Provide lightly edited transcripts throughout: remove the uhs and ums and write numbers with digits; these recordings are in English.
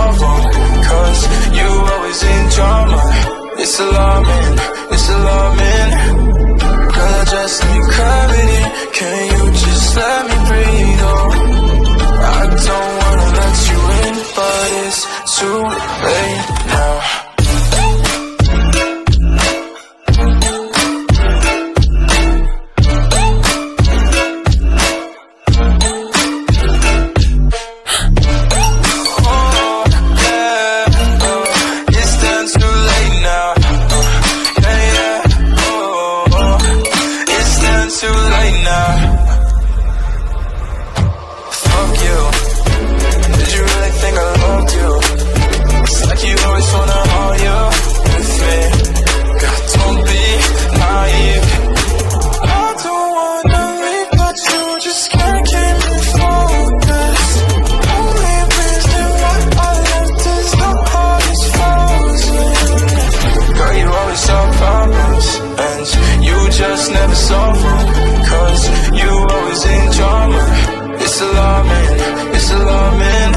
solve them, cause you always in drama. It's alarming, it's alarming. Girl, I just need gravity. Can you just let me breathe? Oh, I don't wanna let you in, but it's too late now. Just never solve them, cause you always in drama. It's alarming, it's alarming.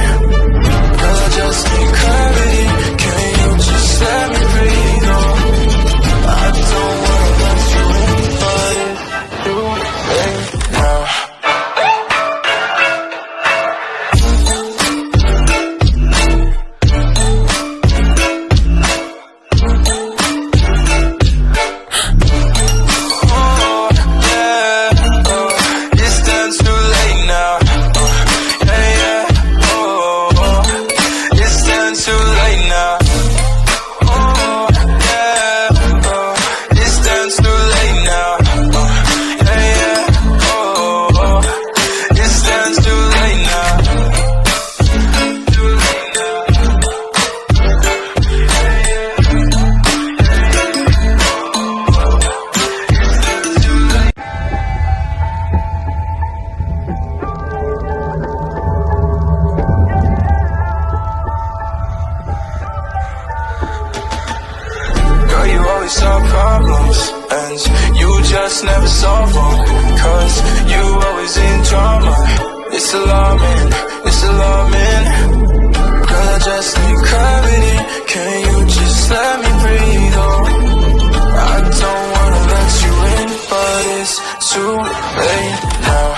Girl, I just need gravity. Can you just let me breathe? Oh, I don't wanna let you in, but it's too late now. Solve problems, and you just never solve them, cause you always in drama. It's alarming, it's alarming. Girl, I just need gravity. Can you just let me breathe? Oh, I don't wanna let you in, but it's too late now.